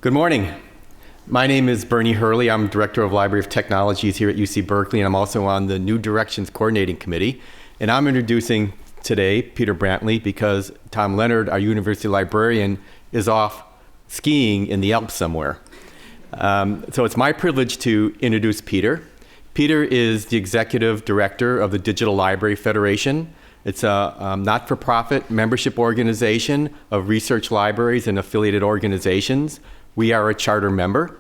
Good morning. My name is Bernie Hurley. I'm Director of Library of Technologies here at UC Berkeley, and I'm also on the New Directions Coordinating Committee. And I'm introducing today Peter Brantley because Tom Leonard, our university librarian, is off skiing in the Alps somewhere. So it's my privilege to introduce Peter. Peter is the Executive Director of the Digital Library Federation. It's a not-for-profit membership organization of research libraries and affiliated organizations. We are a charter member.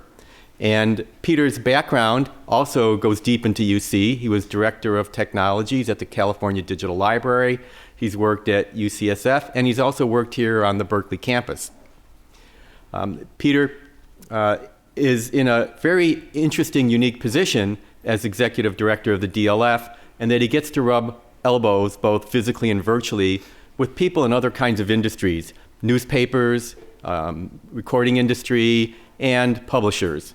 And Peter's background also goes deep into UC. He was Director of Technologies at the California Digital Library. He's worked at UCSF, and he's also worked here on the Berkeley campus. Peter is in a very interesting, unique position as Executive Director of the DLF, and that he gets to rub elbows, both physically and virtually, with people in other kinds of industries, newspapers, recording industry, and publishers.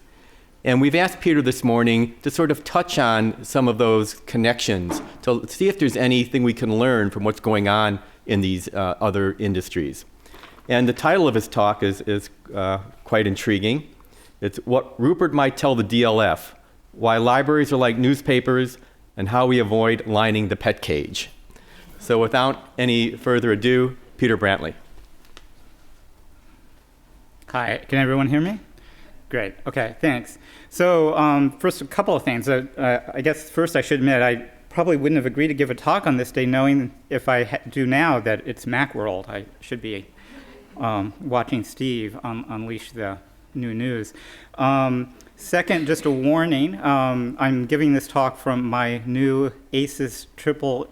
And we've asked Peter this morning to sort of touch on some of those connections, to see if there's anything we can learn from what's going on in these other industries. And the title of his talk is quite intriguing. It's What Rupert Might Tell the DLF, Why Libraries Are Like Newspapers, and How We Avoid Lining the Pet Cage. So without any further ado, Peter Brantley. Hi, can everyone hear me? Great, okay, thanks. So first, a couple of things. I guess first I should admit I probably wouldn't have agreed to give a talk on this day knowing if I do now that it's Macworld. I should be watching Steve unleash the new news. Second, just a warning, I'm giving this talk from my new Asus Triple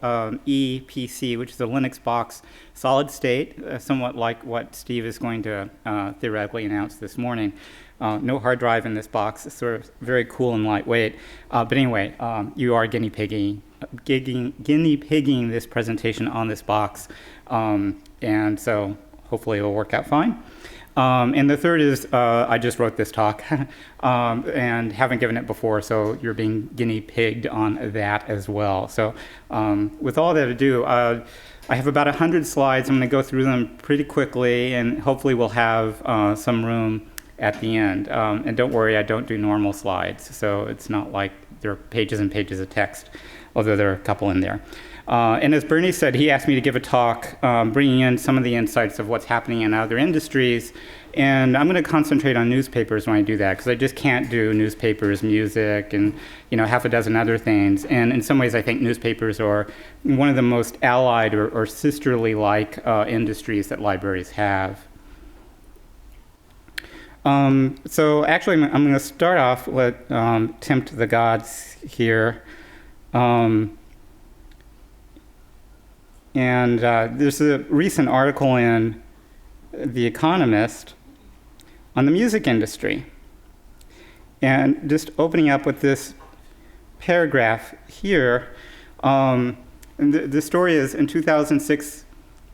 E PC, which is a Linux box solid state, somewhat like what Steve is going to theoretically announce this morning. No hard drive in this box. It's sort of very cool and lightweight. But anyway, you are guinea pigging this presentation on this box. And so hopefully it'll work out fine. And the third is I just wrote this talk and haven't given it before, so you're being guinea pigged on that as well. So with all that ado, I have about 100 slides. I'm going to go through them pretty quickly, and hopefully we'll have some room at the end. And don't worry, I don't do normal slides, so it's not like there are pages and pages of text, although there are a couple in there. And as Bernie said, he asked me to give a talk bringing in some of the insights of what's happening in other industries. And I'm going to concentrate on newspapers when I do that, because I just can't do newspapers, music, and half a dozen other things. And in some ways, I think newspapers are one of the most allied or sisterly-like industries that libraries have. So actually, I'm going to start off with tempt the gods here. And there's a recent article in The Economist on the music industry. And just opening up with this paragraph here, and the story is, in 2006,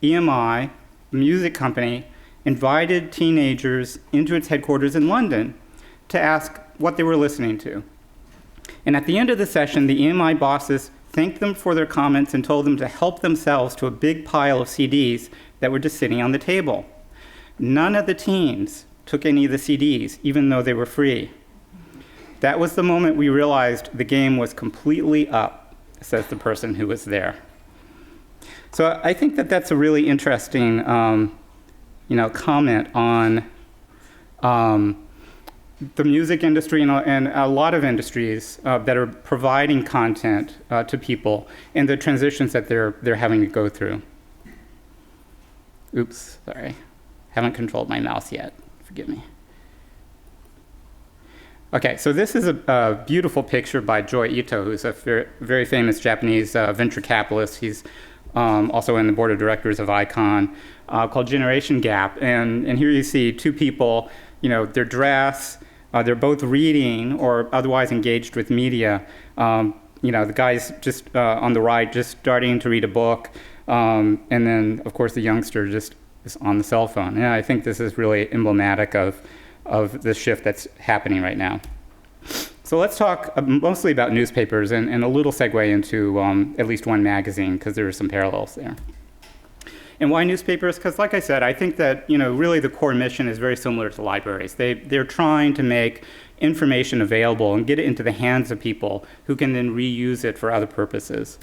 EMI, the music company, invited teenagers into its headquarters in London to ask what they were listening to. And at the end of the session, the EMI bosses thanked them for their comments and told them to help themselves to a big pile of CDs that were just sitting on the table. None of the teens took any of the CDs, even though they were free. That was the moment we realized the game was completely up, says the person who was there. So I think that that's a really interesting comment on the music industry and a lot of industries that are providing content to people and the transitions that they're having to go through. Oops, sorry. Haven't controlled my mouse yet. Forgive me. Okay, so this is a beautiful picture by Joi Ito, who's a very famous Japanese venture capitalist. He's also in the board of directors of Icon, called Generation Gap. And here you see two people, their dress, they're both reading or otherwise engaged with media. The guy's just on the right, just starting to read a book. And then, of course, the youngster just is on the cell phone. And I think this is really emblematic of the shift that's happening right now. So let's talk mostly about newspapers and a little segue into at least one magazine, because there are some parallels there. And why newspapers? Because like I said, I think that, really the core mission is very similar to libraries. They're trying to make information available and get it into the hands of people who can then reuse it for other purposes.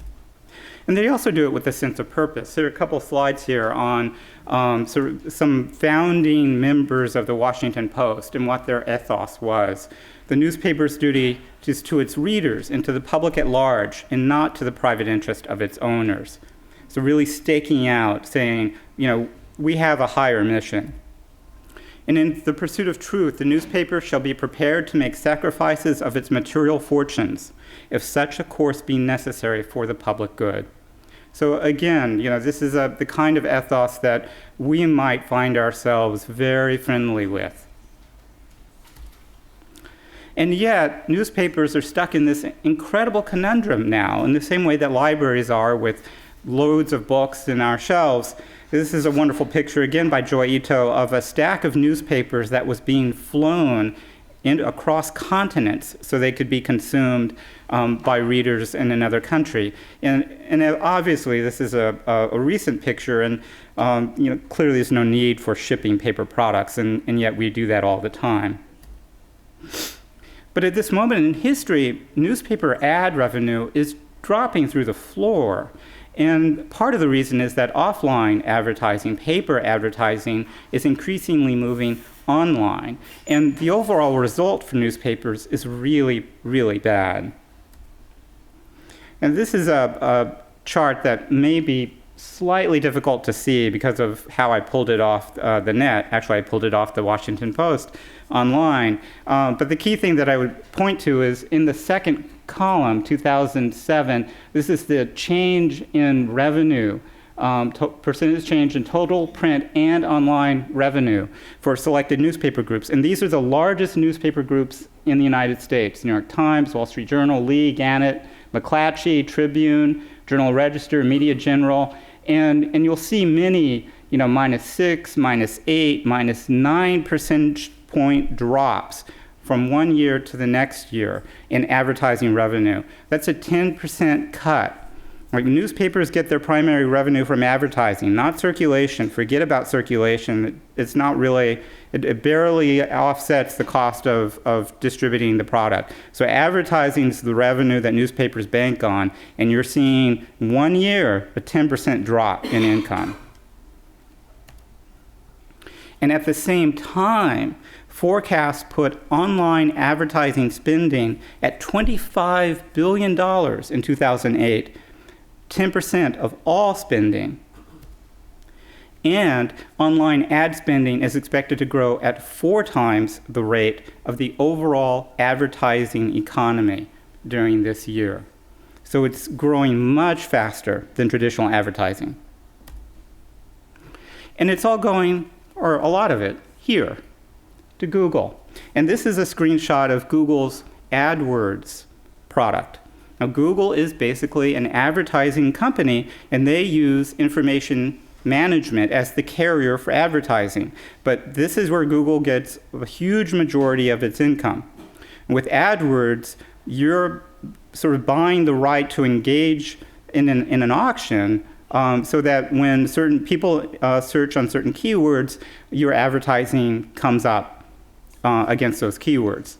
And they also do it with a sense of purpose. There are a couple of slides here on sort of some founding members of the Washington Post and what their ethos was. The newspaper's duty is to its readers and to the public at large, and not to the private interest of its owners. So really staking out, saying, we have a higher mission. And in the pursuit of truth, the newspaper shall be prepared to make sacrifices of its material fortunes, if such a course be necessary for the public good. So again, this is the kind of ethos that we might find ourselves very friendly with. And yet, newspapers are stuck in this incredible conundrum now, in the same way that libraries are with loads of books in our shelves. This is a wonderful picture, again by Joy Ito, of a stack of newspapers that was being flown across continents so they could be consumed by readers in another country. And obviously, this is a recent picture, and clearly there's no need for shipping paper products, and yet we do that all the time. But at this moment in history, newspaper ad revenue is dropping through the floor. And part of the reason is that offline advertising, paper advertising, is increasingly moving online. And the overall result for newspapers is really, really bad. And this is a chart that may be slightly difficult to see because of how I pulled it off the net. Actually, I pulled it off the Washington Post online. But the key thing that I would point to is in the second column, 2007, this is the change in revenue, percentage change in total print and online revenue for selected newspaper groups. And these are the largest newspaper groups in the United States: New York Times, Wall Street Journal, Lee, Gannett, McClatchy, Tribune, Journal-Register, Media General. And you'll see many, -6, -8, -9 percentage point drops from one year to the next year in advertising revenue. That's a 10% cut. Like, newspapers get their primary revenue from advertising, not circulation. Forget about circulation. It's not really, it barely offsets the cost of distributing the product. So advertising is the revenue that newspapers bank on, and you're seeing 1 year a 10% drop in income. And at the same time, forecasts put online advertising spending at $25 billion in 2008, 10% of all spending. And online ad spending is expected to grow at 4 times the rate of the overall advertising economy during this year. So it's growing much faster than traditional advertising. And it's all going, or a lot of it, here, to Google. And this is a screenshot of Google's AdWords product. Now, Google is basically an advertising company, and they use information management as the carrier for advertising. But this is where Google gets a huge majority of its income. With AdWords, you're sort of buying the right to engage in an auction so that when certain people search on certain keywords, your advertising comes up against those keywords.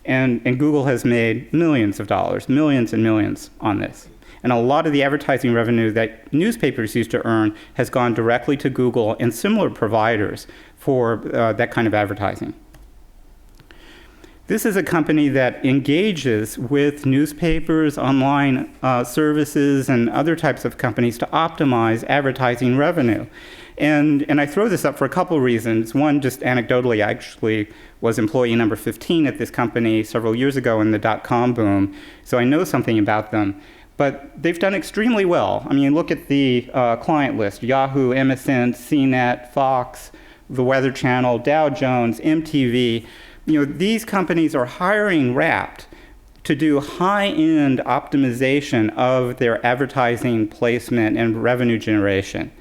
And Google has made millions of dollars, millions and millions on this. And a lot of the advertising revenue that newspapers used to earn has gone directly to Google and similar providers for that kind of advertising. This is a company that engages with newspapers, online services, and other types of companies to optimize advertising revenue. And I throw this up for a couple of reasons. One, just anecdotally, I actually was employee number 15 at this company several years ago in the dot-com boom, so I know something about them. But they've done extremely well. I mean, look at the client list: Yahoo, MSN, CNET, Fox, the Weather Channel, Dow Jones, MTV. These companies are hiring Wrapped to do high-end optimization of their advertising placement and revenue generation.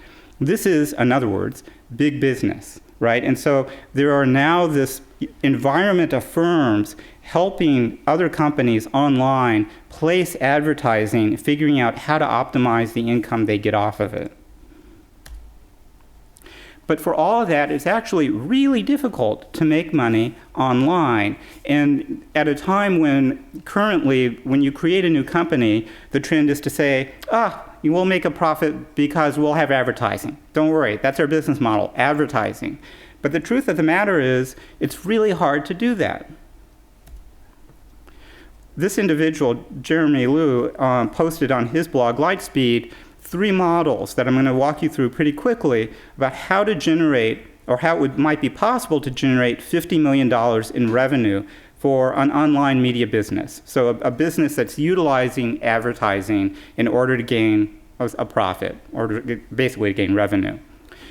This is, in other words, big business, right? And so there are now this environment of firms helping other companies online place advertising, figuring out how to optimize the income they get off of it. But for all of that, it's actually really difficult to make money online. And at a time when currently, when you create a new company, the trend is to say, you will make a profit because we'll have advertising. Don't worry, that's our business model, advertising. But the truth of the matter is, it's really hard to do that. This individual, Jeremy Liu, posted on his blog, Lightspeed, 3 models that I'm going to walk you through pretty quickly about how to generate, or how it might be possible to generate $50 million in revenue for an online media business. So a business that's utilizing advertising in order to gain a profit, or basically to gain revenue.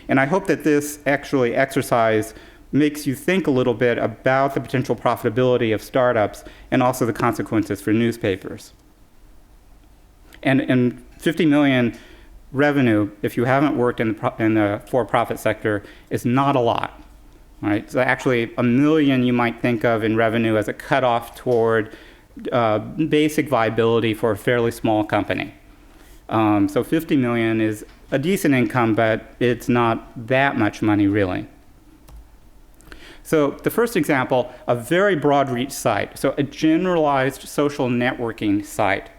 And I hope that this exercise makes you think a little bit about the potential profitability of startups and also the consequences for newspapers. And 50 million revenue, if you haven't worked in the for-profit sector, is not a lot. Right? So actually, $1 million you might think of in revenue as a cutoff toward basic viability for a fairly small company. So 50 million is a decent income, but it's not that much money really. So the first example, a very broad reach site. So a generalized social networking site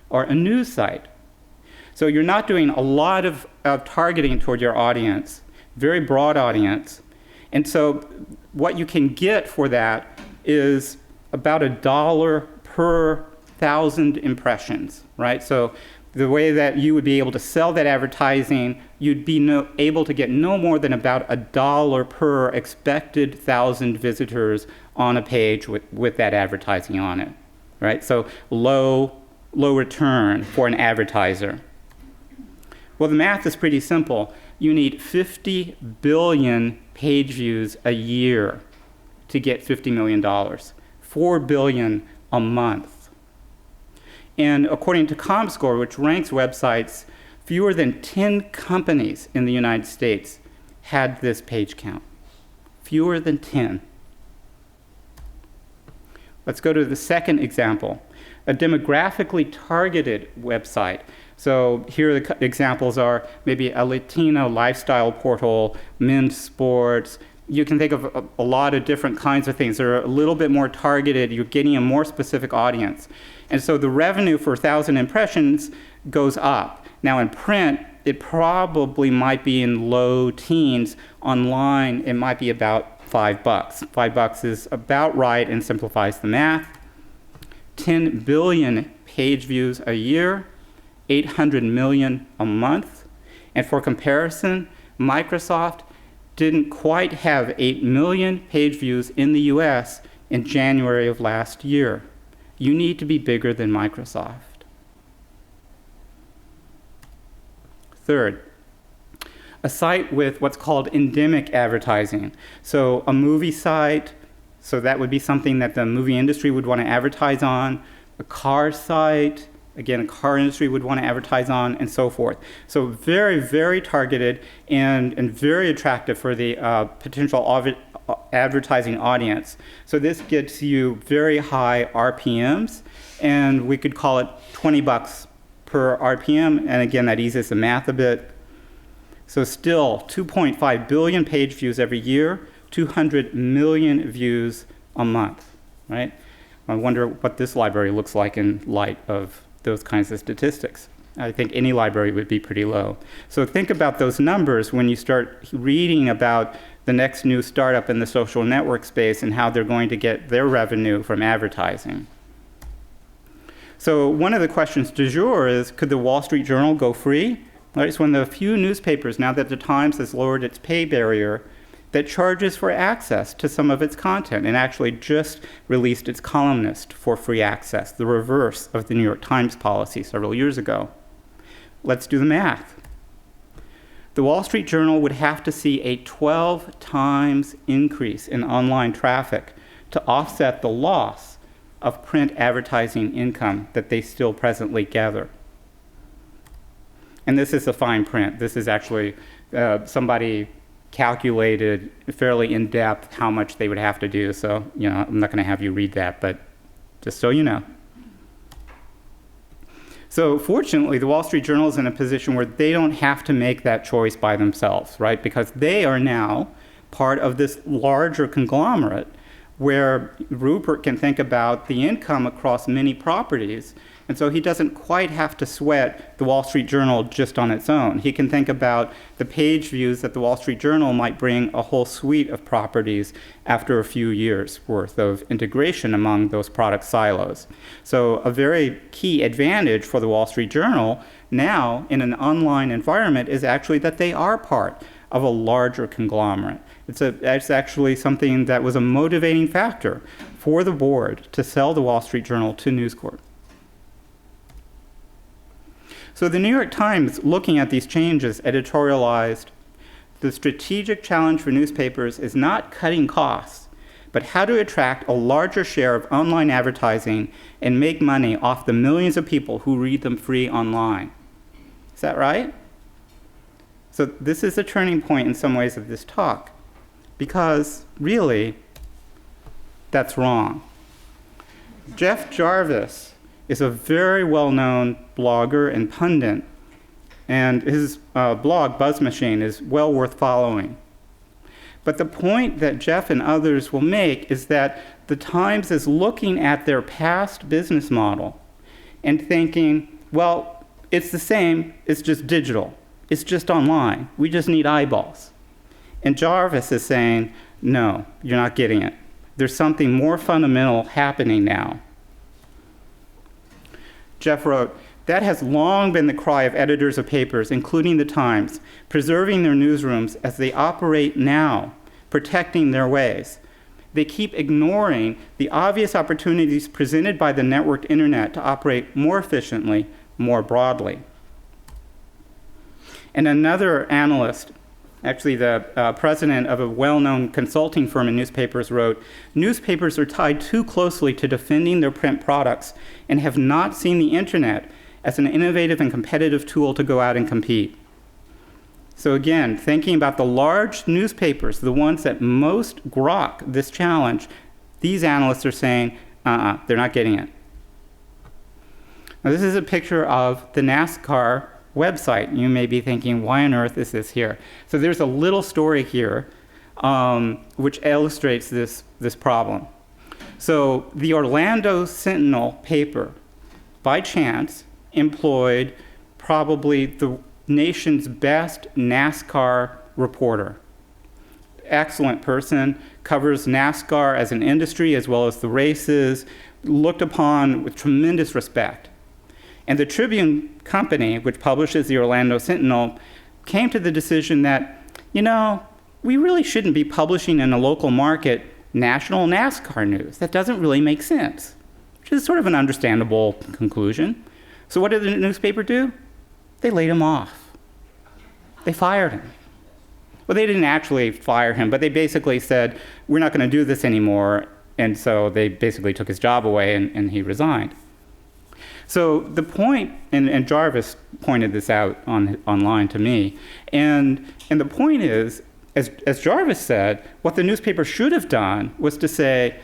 or a news site. So you're not doing a lot of targeting toward your audience, very broad audience. And so what you can get for that is about $1 per 1,000 impressions, right? So the way that you would be able to sell that advertising, you'd be able to get no more than about $1 per expected 1,000 visitors on a page with that advertising on it, right? So low return for an advertiser. Well, the math is pretty simple. You need 50 billion page views a year to get $50 million, 4 billion a month. And according to ComScore, which ranks websites, fewer than 10 companies in the United States had this page count. Fewer than 10. Let's go to the second example, a demographically targeted website. So here the examples are maybe a Latino lifestyle portal, men's sports. You can think of a lot of different kinds of things. They're a little bit more targeted. You're getting a more specific audience. And so the revenue for 1,000 impressions goes up. Now in print, it probably might be in low teens. Online, it might be about $5. $5 is about right and simplifies the math. 10 billion page views a year, 800 million a month. And for comparison, Microsoft didn't quite have 8 million page views in the US in January of last year. You need to be bigger than Microsoft. Third, a site with what's called endemic advertising. So a movie site, so that would be something that the movie industry would want to advertise on. A car site, again, a car industry would want to advertise on, and so forth. So very, very targeted and very attractive for the potential advertising audience. So this gets you very high RPMs, and we could call it $20 per RPM, and again, that eases the math a bit. So still 2.5 billion page views every year, 200 million views a month, right? I wonder what this library looks like in light of those kinds of statistics. I think any library would be pretty low. So think about those numbers when you start reading about the next new startup in the social network space and how they're going to get their revenue from advertising. So one of the questions du jour is, could the Wall Street Journal go free? Right, it's one of the few newspapers, now that the Times has lowered its pay barrier, that charges for access to some of its content and actually just released its columnist for free access, the reverse of the New York Times policy several years ago. Let's do the math. The Wall Street Journal would have to see a 12 times increase in online traffic to offset the loss of print advertising income that they still presently gather. And this is the fine print. This is actually somebody calculated fairly in depth how much they would have to do. So, I'm not going to have you read that, but just so you know. So fortunately, the Wall Street Journal is in a position where they don't have to make that choice by themselves, right? Because they are now part of this larger conglomerate where Rupert can think about the income across many properties. And so he doesn't quite have to sweat the Wall Street Journal just on its own. He can think about the page views that the Wall Street Journal might bring a whole suite of properties after a few years worth of integration among those product silos. So a very key advantage for the Wall Street Journal now in an online environment is actually that they are part of a larger conglomerate. It's actually something that was a motivating factor for the board to sell the Wall Street Journal to News Corp. So the New York Times, looking at these changes, editorialized, "The strategic challenge for newspapers is not cutting costs, but how to attract a larger share of online advertising and make money off the millions of people who read them free online." Is that right? So this is a turning point in some ways of this talk, because really, that's wrong. Jeff Jarvis is a very well-known blogger and pundit, and his blog, Buzz Machine, is well worth following. But the point that Jeff and others will make is that the Times is looking at their past business model and thinking, well, it's the same, it's just digital, it's just online, we just need eyeballs. And Jarvis is saying, no, you're not getting it. There's something more fundamental happening now. Jeff wrote, "That has long been the cry of editors of papers, including the Times, preserving their newsrooms as they operate now, protecting their ways. They keep ignoring the obvious opportunities presented by the networked internet to operate more efficiently, more broadly." And another analyst, actually the president of a well-known consulting firm in newspapers, wrote, "Newspapers are tied too closely to defending their print products and have not seen the internet as an innovative and competitive tool to go out and compete." So again, thinking about the large newspapers, the ones that most grok this challenge, these analysts are saying, they're not getting it. Now this is a picture of the NASCAR website. You may be thinking, why on earth is this here? So there's a little story here which illustrates this problem. So the Orlando Sentinel paper, by chance, employed probably the nation's best NASCAR reporter. Excellent person, covers NASCAR as an industry as well as the races, looked upon with tremendous respect. And the Tribune Company, which publishes the Orlando Sentinel, came to the decision that, we really shouldn't be publishing in a local market national NASCAR news. That doesn't really make sense, which is sort of an understandable conclusion. So what did the newspaper do? They laid him off. They fired him. Well, they didn't actually fire him, but they basically said, we're not going to do this anymore. And so they basically took his job away and he resigned. So the point, and Jarvis pointed this out online to me, and the point is, as Jarvis said, what the newspaper should have done was to say,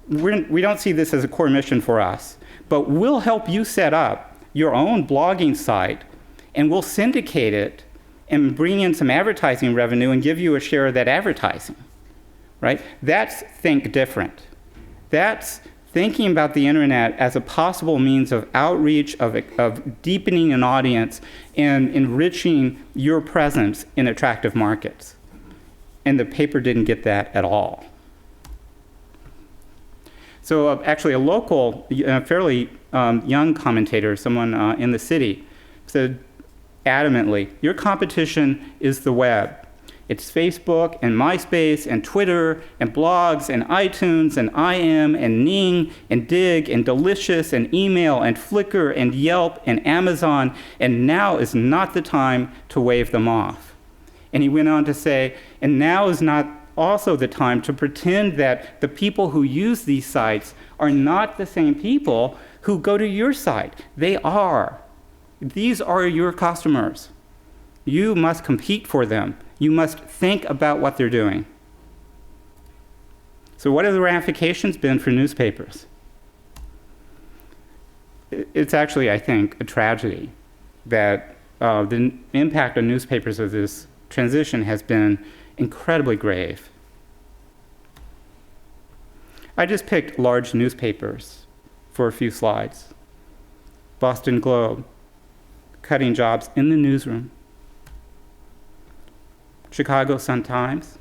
we don't see this as a core mission for us, but we'll help you set up your own blogging site, and we'll syndicate it and bring in some advertising revenue and give you a share of that advertising, right? That's think different. That's thinking about the internet as a possible means of outreach, of deepening an audience, and enriching your presence in attractive markets. And the paper didn't get that at all. So actually a local, fairly young commentator, someone in the city, said adamantly, your competition is the web. It's Facebook and MySpace and Twitter and blogs and iTunes and IM and Ning and Dig and Delicious and email and Flickr and Yelp and Amazon, and now is not the time to wave them off. And he went on to say, and now is not also the time to pretend that the people who use these sites are not the same people who go to your site. They are. These are your customers. You must compete for them. You must think about what they're doing. So what have the ramifications been for newspapers? it's actually, I think, a tragedy that the impact on newspapers of this transition has been incredibly grave. I just picked large newspapers for a few slides. Boston Globe, cutting jobs in the newsroom. Chicago Sun-Times.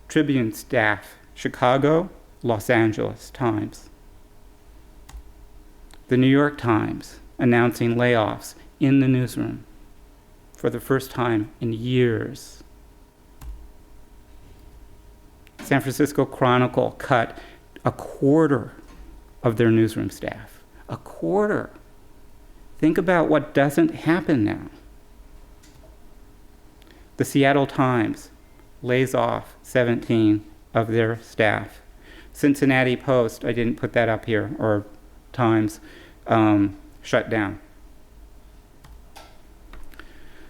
Tribune staff, Chicago, Los Angeles Times. The New York Times announcing layoffs in the newsroom for the first time in years. San Francisco Chronicle cut a quarter of their newsroom staff. A quarter. Think about what doesn't happen now. The Seattle Times lays off 17 of their staff. Cincinnati Post, I didn't put that up here, or Times, shut down.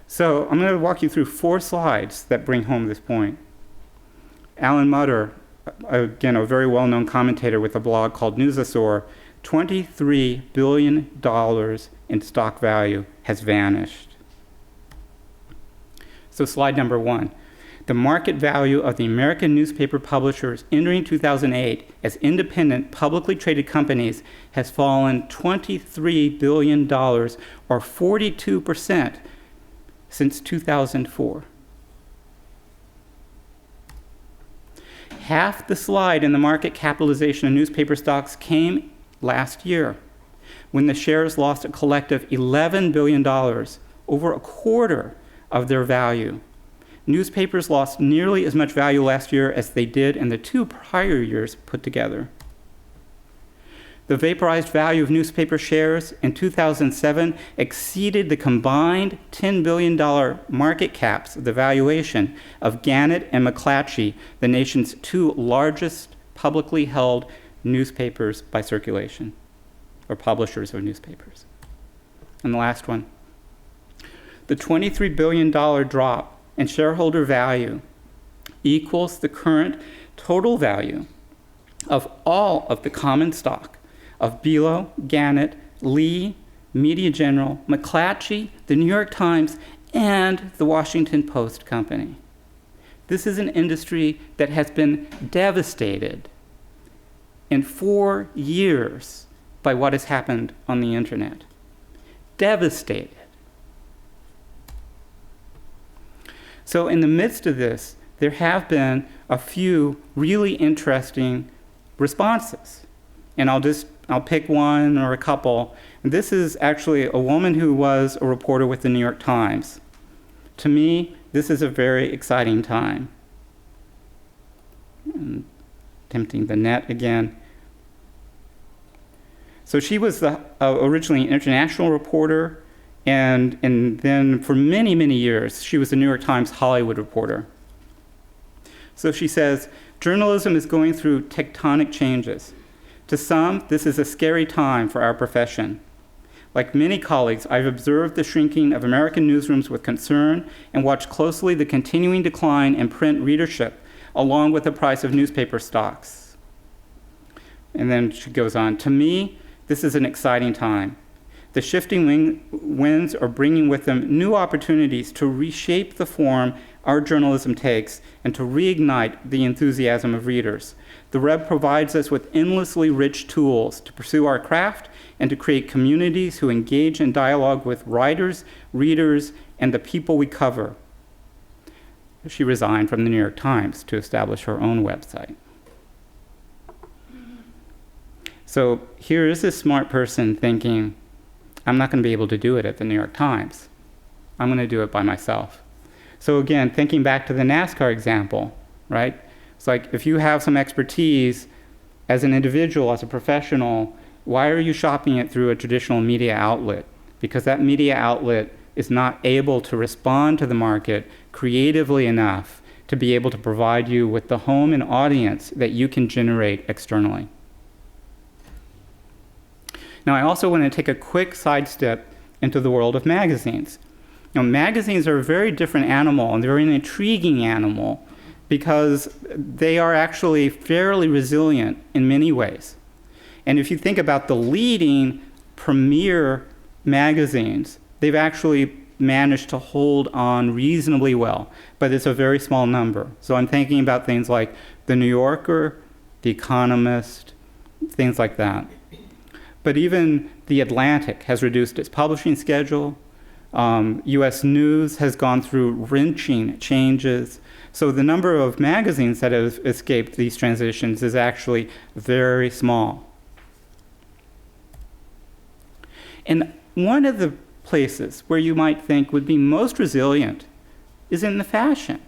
So I'm going to walk you through 4 slides that bring home this point. Alan Mutter, again, a very well-known commentator with a blog called Newsasaur, $23 billion in stock value has vanished. So slide number 1. The market value of the American newspaper publishers entering 2008 as independent, publicly traded companies has fallen $23 billion, or 42%, since 2004. Half the slide in the market capitalization of newspaper stocks came last year, when the shares lost a collective $11 billion, over a quarter of their value. Newspapers lost nearly as much value last year as they did in the 2 prior years put together. The vaporized value of newspaper shares in 2007 exceeded the combined $10 billion market caps of the valuation of Gannett and McClatchy, the nation's 2 largest publicly held newspapers by circulation, or publishers of newspapers. And the last one. The $23 billion drop in shareholder value equals the current total value of all of the common stock of Below, Gannett, Lee, Media General, McClatchy, the New York Times, and the Washington Post Company. This is an industry that has been devastated in 4 years by what has happened on the internet. Devastated. So in the midst of this, there have been a few really interesting responses. And I'll pick one or a couple. And this is actually a woman who was a reporter with the New York Times. To me, this is a very exciting time. And tempting the net again. So she was originally an international reporter, and then for many, many years, she was the New York Times Hollywood reporter. So she says, journalism is going through tectonic changes. To some, this is a scary time for our profession. Like many colleagues, I've observed the shrinking of American newsrooms with concern and watched closely the continuing decline in print readership, along with the price of newspaper stocks. And then she goes on, to me, this is an exciting time. The shifting winds are bringing with them new opportunities to reshape the form our journalism takes and to reignite the enthusiasm of readers. The web provides us with endlessly rich tools to pursue our craft and to create communities who engage in dialogue with writers, readers, and the people we cover. She resigned from the New York Times to establish her own website. So here is this smart person thinking, I'm not going to be able to do it at the New York Times. I'm going to do it by myself. So again, thinking back to the NASCAR example, right? It's like if you have some expertise as an individual, as a professional, why are you shopping it through a traditional media outlet? Because that media outlet is not able to respond to the market creatively enough to be able to provide you with the home and audience that you can generate externally. Now, I also want to take a quick sidestep into the world of magazines. Now, magazines are a very different animal, and they're an intriguing animal because they are actually fairly resilient in many ways. And if you think about the leading premier magazines, they've actually managed to hold on reasonably well, but it's a very small number. So I'm thinking about things like The New Yorker, The Economist, things like that. But even The Atlantic has reduced its publishing schedule. U.S. News has gone through wrenching changes. So the number of magazines that have escaped these transitions is actually very small. And one of the places where you might think would be most resilient is in the fashion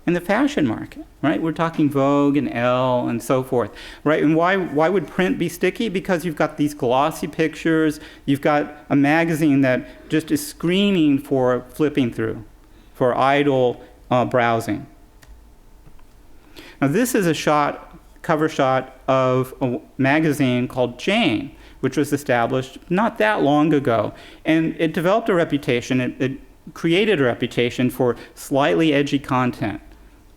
market, right? We're talking Vogue and Elle and so forth, right? And why would print be sticky? Because you've got these glossy pictures, you've got a magazine that just is screaming for flipping through, for idle browsing. Now this is a cover shot of a magazine called Jane, which was established not that long ago. And it developed a reputation, it created a reputation for slightly edgy content.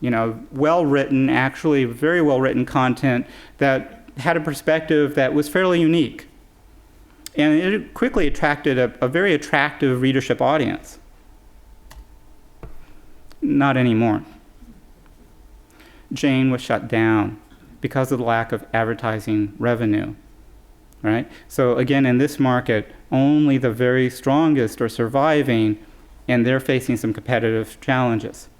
Well-written, actually very well-written content that had a perspective that was fairly unique. And it quickly attracted a very attractive readership audience. Not anymore. Jane was shut down because of the lack of advertising revenue. Right? So again, in this market, only the very strongest are surviving, and they're facing some competitive challenges.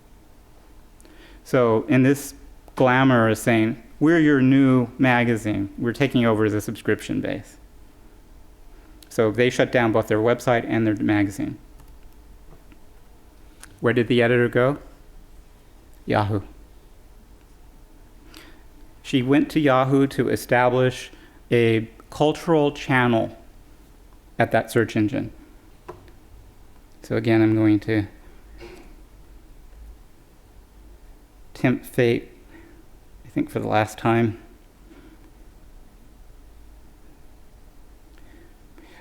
So in this, Glamour is saying, we're your new magazine. We're taking over the subscription base. So they shut down both their website and their magazine. Where did the editor go? Yahoo. She went to Yahoo to establish a cultural channel at that search engine. So again, I'm going to tempt fate, I think for the last time.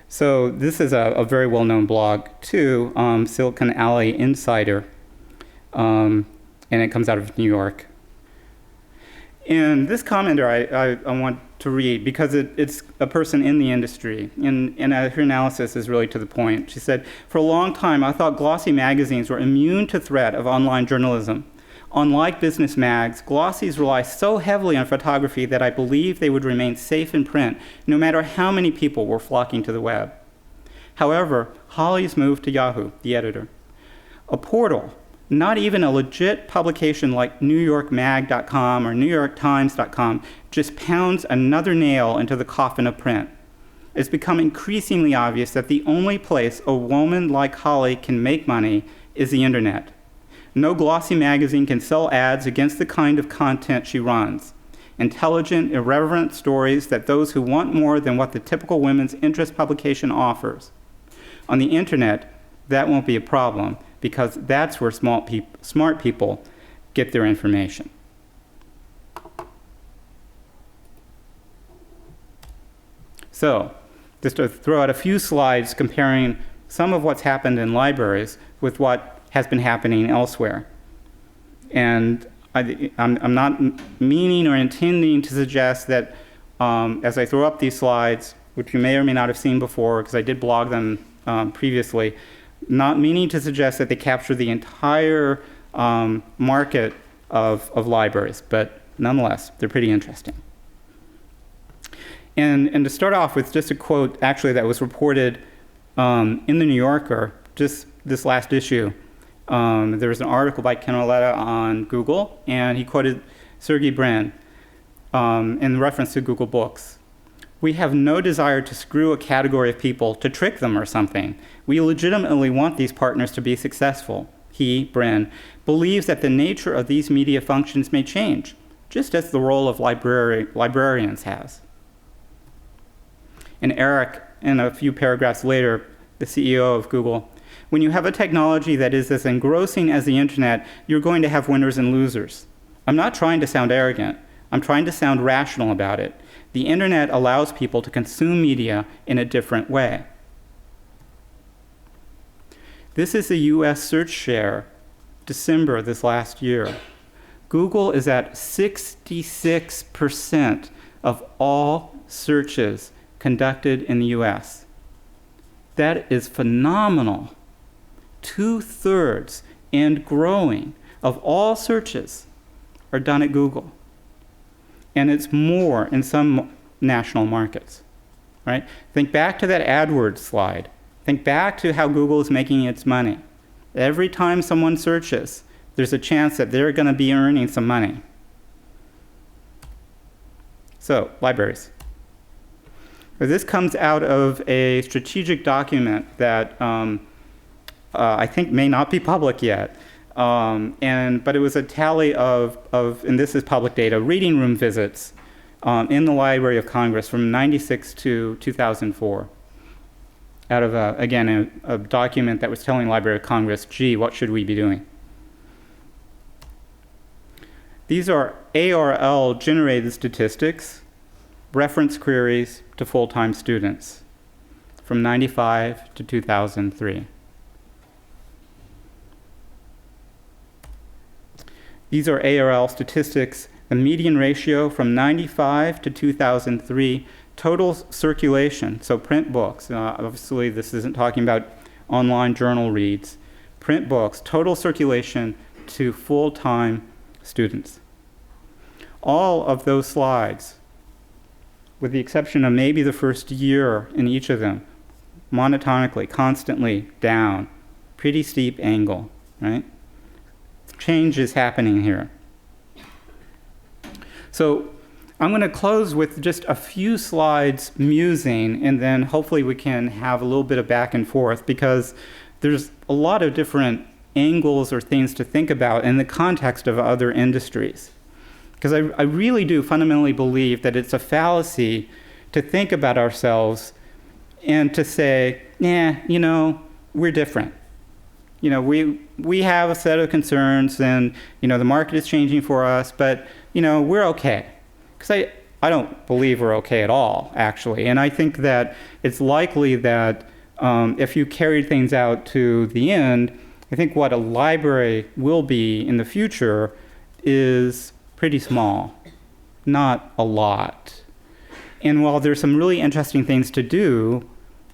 So this is a very well-known blog too, Silicon Alley Insider, and it comes out of New York. And this commenter I want to read because it's a person in the industry, and her analysis is really to the point. She said, "For a long time, I thought glossy magazines were immune to threat of online journalism. Unlike business mags, glossies rely so heavily on photography that I believed they would remain safe in print, no matter how many people were flocking to the web. However, Holly's moved to Yahoo, the editor, a portal, not even a legit publication like NewYorkMag.com or NewYorkTimes.com, just pounds another nail into the coffin of print. It's become increasingly obvious that the only place a woman like Holly can make money is the internet. No glossy magazine can sell ads against the kind of content she runs. Intelligent, irreverent stories that those who want more than what the typical women's interest publication offers. On the internet, that won't be a problem, because that's where smart people get their information." So, just to throw out a few slides comparing some of what's happened in libraries with what has been happening elsewhere. And I'm not meaning or intending to suggest that as I throw up these slides, which you may or may not have seen before, because I did blog them previously, not meaning to suggest that they capture the entire market of libraries, but nonetheless, they're pretty interesting. And to start off with just a quote, actually, that was reported in the New Yorker just this last issue. There was an article by Ken Oletta on Google, and he quoted Sergey Brin in reference to Google Books. "We have no desire to screw a category of people, to trick them or something. We legitimately want these partners to be successful." He, Brin, believes that the nature of these media functions may change, just as the role of librarians has. And Eric, in a few paragraphs later, the CEO of Google, "When you have a technology that is as engrossing as the internet, you're going to have winners and losers. I'm not trying to sound arrogant. I'm trying to sound rational about it. The internet allows people to consume media in a different way." This is the US search share, December this last year. Google is at 66% of all searches conducted in the US. That is phenomenal. 2/3 and growing of all searches are done at Google. And it's more in some national markets, right? Think back to that AdWords slide. Think back to how Google is making its money. Every time someone searches, there's a chance that they're going to be earning some money. So, libraries. This comes out of a strategic document that I think may not be public yet, but it was a tally of, and this is public data, reading room visits in the Library of Congress from 96 to 2004. Out of, again, a document that was telling Library of Congress, gee, what should we be doing? These are ARL-generated statistics, reference queries to full-time students from 95 to 2003. These are ARL statistics, the median ratio from 95 to 2003, total circulation, so print books, obviously this isn't talking about online journal reads, print books, total circulation to full-time students. All of those slides, with the exception of maybe the first year in each of them, monotonically, constantly down, pretty steep angle, right? Change is happening here. So I'm going to close with just a few slides musing, and then hopefully we can have a little bit of back and forth, because there's a lot of different angles or things to think about in the context of other industries. Because I really do fundamentally believe that it's a fallacy to think about ourselves and to say, yeah, you know, we're different. You know, we have a set of concerns, and, you know, the market is changing for us, but, you know, we're okay. Because I don't believe we're okay at all, actually. And I think that it's likely that if you carried things out to the end, I think what a library will be in the future is pretty small, not a lot. And while there's some really interesting things to do,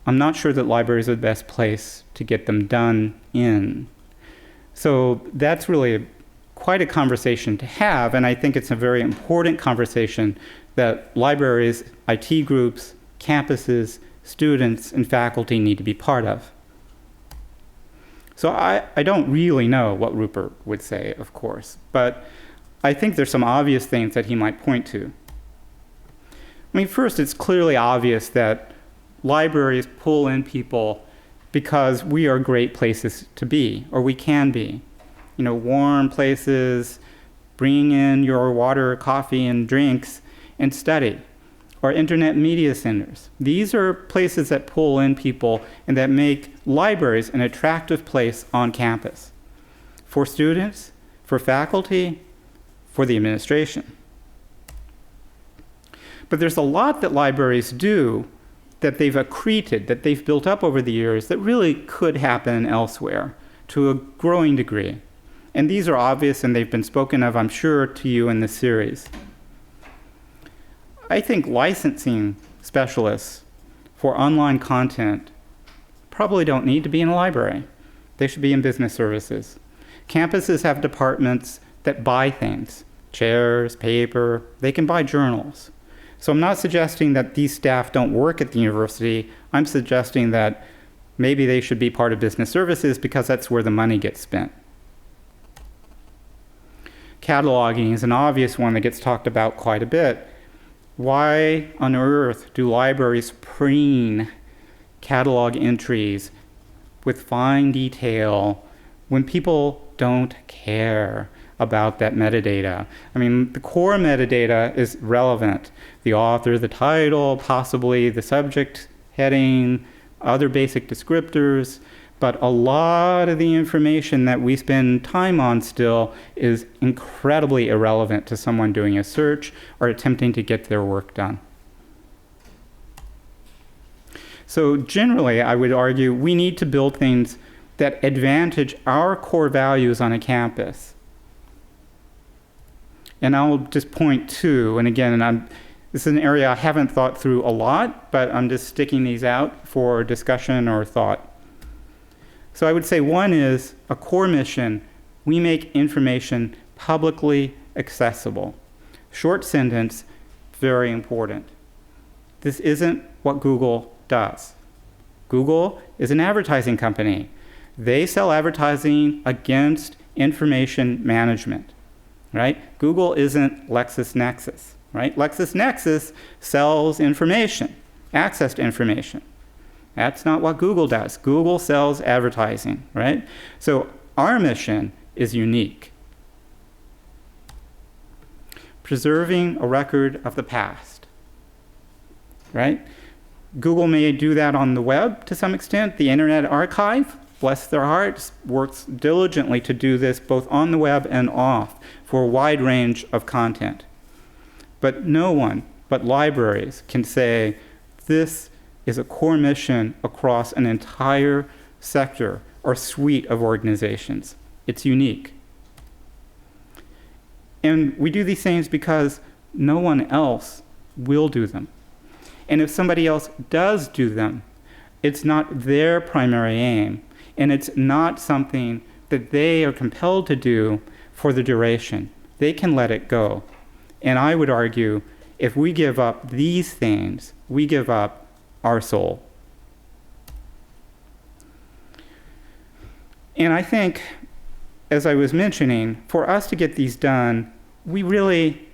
I'm not sure that libraries are the best place to get them done in. So that's really quite a conversation to have, and I think it's a very important conversation that libraries, IT groups, campuses, students, and faculty need to be part of. So I don't really know what Rupert would say, of course, but I think there's some obvious things that he might point to. I mean, first, it's clearly obvious that libraries pull in people because we are great places to be, or we can be. You know, warm places, bring in your water, coffee, and drinks, and study. Or internet media centers. These are places that pull in people and that make libraries an attractive place on campus. For students, for faculty, for the administration. But there's a lot that libraries do that they've accreted, that they've built up over the years, that really could happen elsewhere to a growing degree. And these are obvious, and they've been spoken of, I'm sure, to you in this series. I think licensing specialists for online content probably don't need to be in a library. They should be in business services. Campuses have departments that buy things, chairs, paper, they can buy journals. So I'm not suggesting that these staff don't work at the university. I'm suggesting that maybe they should be part of business services because that's where the money gets spent. Cataloging is an obvious one that gets talked about quite a bit. Why on earth do libraries preen catalog entries with fine detail when people don't care about that metadata? I mean, the core metadata is relevant. The author, the title, possibly the subject heading, other basic descriptors, but a lot of the information that we spend time on still is incredibly irrelevant to someone doing a search or attempting to get their work done. So generally, I would argue we need to build things that advantage our core values on a campus. And I'll just point to, and again, This is an area I haven't thought through a lot, but I'm just sticking these out for discussion or thought. So I would say one is a core mission: we make information publicly accessible. Short sentence, very important. This isn't what Google does. Google is an advertising company. They sell advertising against information management, right? Google isn't LexisNexis, right? LexisNexis sells information, access to information. That's not what Google does. Google sells advertising, right? So our mission is unique. Preserving a record of the past, right? Google may do that on the web to some extent. The Internet Archive, bless their hearts, works diligently to do this both on the web and off for a wide range of content. But no one but libraries can say this is a core mission across an entire sector or suite of organizations. It's unique. And we do these things because no one else will do them. And if somebody else does do them, it's not their primary aim, and it's not something that they are compelled to do for the duration. They can let it go. And I would argue, if we give up these things, we give up our soul. And I think, as I was mentioning, for us to get these done, we really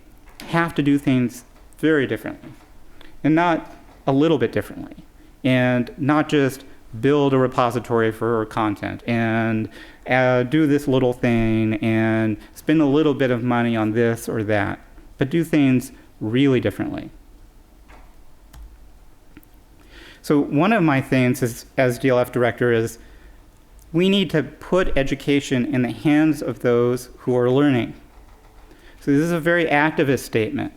have to do things very differently, and not a little bit differently, and not just build a repository for content and do this little thing and spend a little bit of money on this or that, but do things really differently. So one of my things as DLF director is we need to put education in the hands of those who are learning. So this is a very activist statement.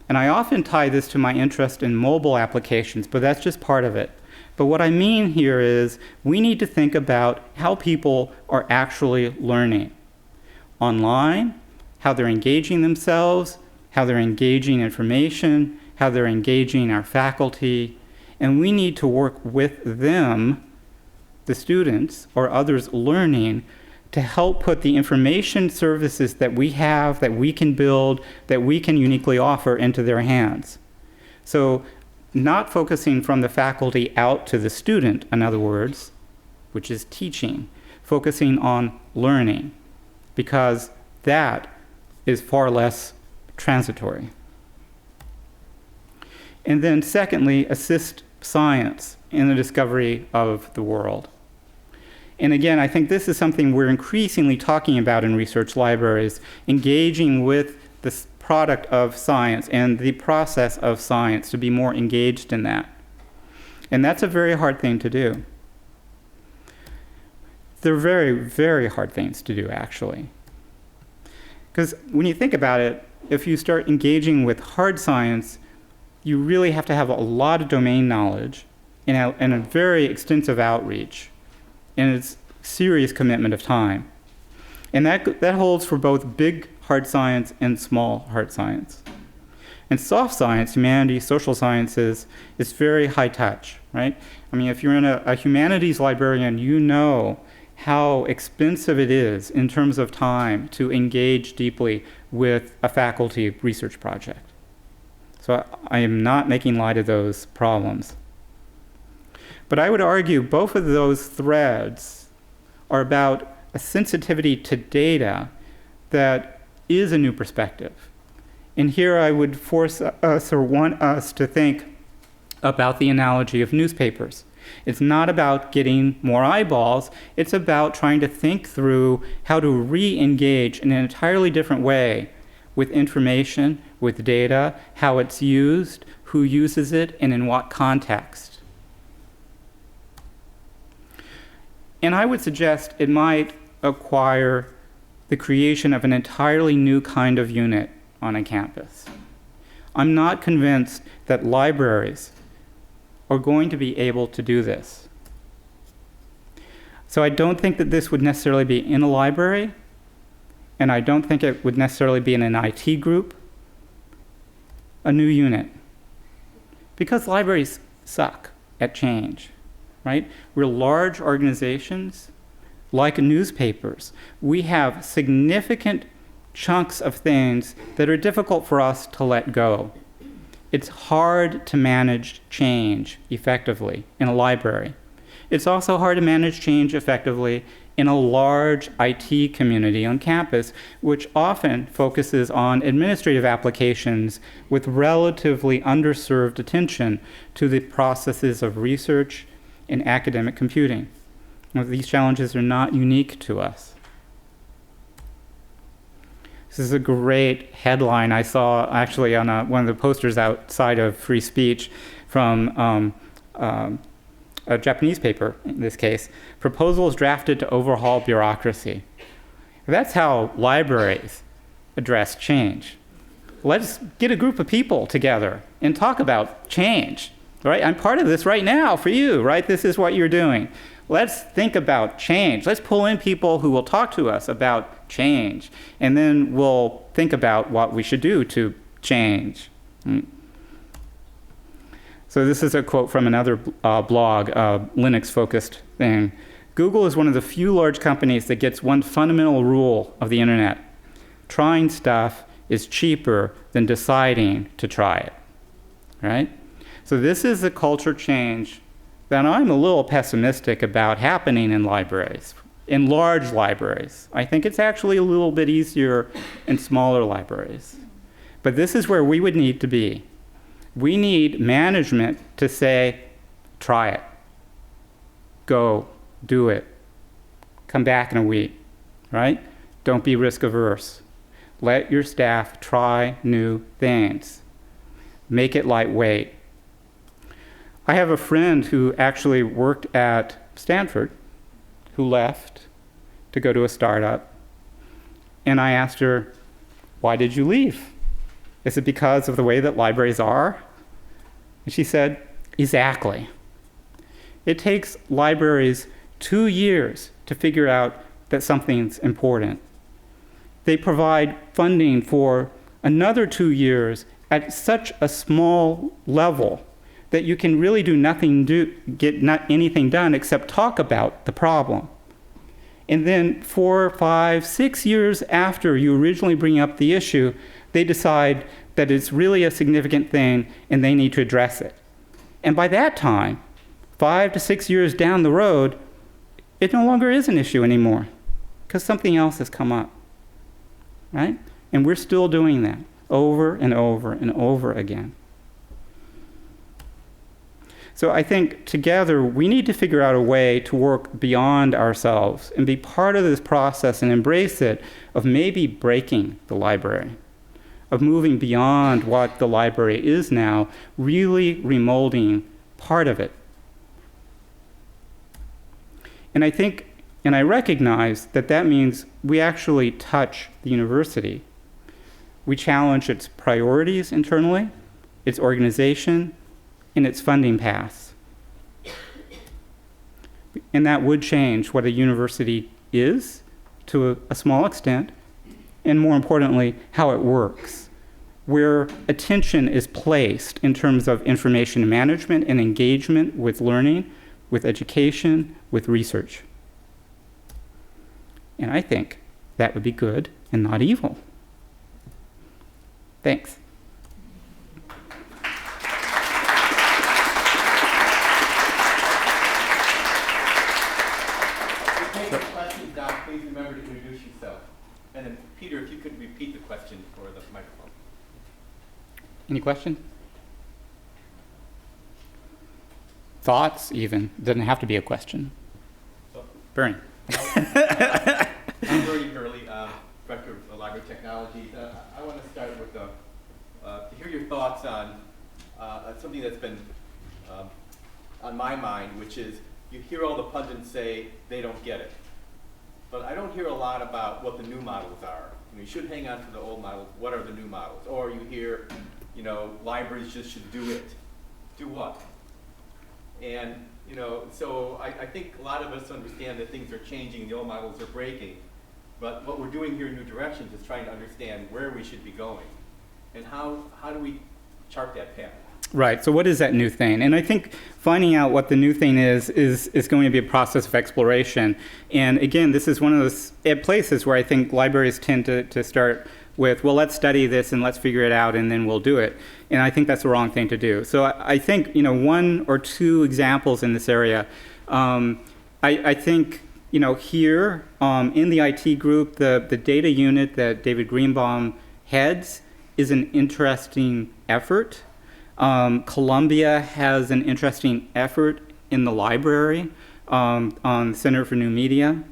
And I often tie this to my interest in mobile applications, but that's just part of it. But what I mean here is we need to think about how people are actually learning online, how they're engaging themselves, how they're engaging information, how they're engaging our faculty. And we need to work with them, the students or others learning, to help put the information services that we have, that we can build, that we can uniquely offer into their hands. So not focusing from the faculty out to the student, in other words, which is teaching, focusing on learning, because that is far less transitory. And then secondly, assist science in the discovery of the world. And again, I think this is something we're increasingly talking about in research libraries, engaging with the product of science and the process of science, to be more engaged in that. And that's a very hard thing to do. They're very, very hard things to do, actually. Because when you think about it, if you start engaging with hard science, you really have to have a lot of domain knowledge and a very extensive outreach. And it's serious commitment of time. And that holds for both big hard science and small hard science. And soft science, humanities, social sciences, is very high touch, right? I mean, if you're a humanities librarian, you know how expensive it is in terms of time to engage deeply with a faculty research project. So I am not making light of those problems. But I would argue both of those threads are about a sensitivity to data that is a new perspective. And here I would force us or want us to think about the analogy of newspapers. It's not about getting more eyeballs, it's about trying to think through how to re-engage in an entirely different way with information, with data, how it's used, who uses it, and in what context. And I would suggest it might acquire the creation of an entirely new kind of unit on a campus. I'm not convinced that libraries are going to be able to do this. So I don't think that this would necessarily be in a library, and I don't think it would necessarily be in an IT group. a new unit. Because libraries suck at change, right? We're large organizations, like newspapers. We have significant chunks of things that are difficult for us to let go. It's hard to manage change effectively in a library. It's also hard to manage change effectively in a large IT community on campus, which often focuses on administrative applications with relatively underserved attention to the processes of research and academic computing. Now, these challenges are not unique to us. This is a great headline I saw actually on one of the posters outside of Free Speech from a Japanese paper, in this case, proposals drafted to overhaul bureaucracy. That's how libraries address change. Let's get a group of people together and talk about change, right? I'm part of this right now for you, right? This is what you're doing. Let's think about change. Let's pull in people who will talk to us about change, and then we'll think about what we should do to change. So this is a quote from another blog, Linux-focused thing. Google is one of the few large companies that gets one fundamental rule of the internet. Trying stuff is cheaper than deciding to try it, right? So this is a culture change that I'm a little pessimistic about happening in libraries, in large libraries. I think it's actually a little bit easier in smaller libraries. But this is where we would need to be. We need management to say, try it. Go, do it. Come back in a week, right? Don't be risk averse. Let your staff try new things. Make it lightweight. I have a friend who actually worked at Stanford who left to go to a startup. And I asked her, why did you leave? Is it because of the way that libraries are? And she said, exactly. It takes libraries 2 years to figure out that something's important. They provide funding for another 2 years at such a small level that you can really get not anything done except talk about the problem. And then 4, 5, 6 years after you originally bring up the issue, they decide that it's really a significant thing and they need to address it. And by that time, 5 to 6 years down the road, it no longer is an issue anymore because something else has come up, right? And we're still doing that over and over and over again. So I think together we need to figure out a way to work beyond ourselves and be part of this process and embrace it of maybe breaking the library, of moving beyond what the library is now, really remolding part of it. And I think, and I recognize that that means we actually touch the university. We challenge its priorities internally, its organization, and its funding paths. And that would change what a university is to a small extent, and more importantly, how it works, where attention is placed in terms of information management and engagement with learning, with education, with research. And I think that would be good and not evil. Thanks. Questions now, please remember to introduce yourself. And then, Peter, if you could repeat the question for the microphone. Any question? Thoughts, even. Doesn't have to be a question. Bernie. I'm Bernie Hurley, Director of Library Technologies. I want to start with to hear your thoughts on something that's been on my mind, which is you hear all the pundits say they don't get it. But I don't hear a lot about what the new models are. You should hang on to the old models. What are the new models? Or you hear, libraries just should do it. Do what? And, so I think a lot of us understand that things are changing, the old models are breaking. But what we're doing here in New Directions is trying to understand where we should be going. And how do we chart that path. Right. So what is that new thing? And I think finding out what the new thing is going to be a process of exploration. And again, this is one of those places where I think libraries tend to start with, well, let's study this and let's figure it out and then we'll do it. And I think that's the wrong thing to do. So I think, one or two examples in this area. I think, here in the IT group, the data unit that David Greenbaum heads is an interesting effort. Columbia has an interesting effort in the library on Center for New Media.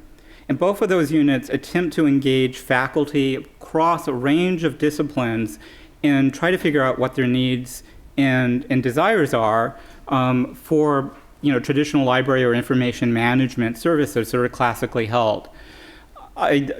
And both of those units attempt to engage faculty across a range of disciplines and try to figure out what their needs and desires are for traditional library or information management services that are classically held.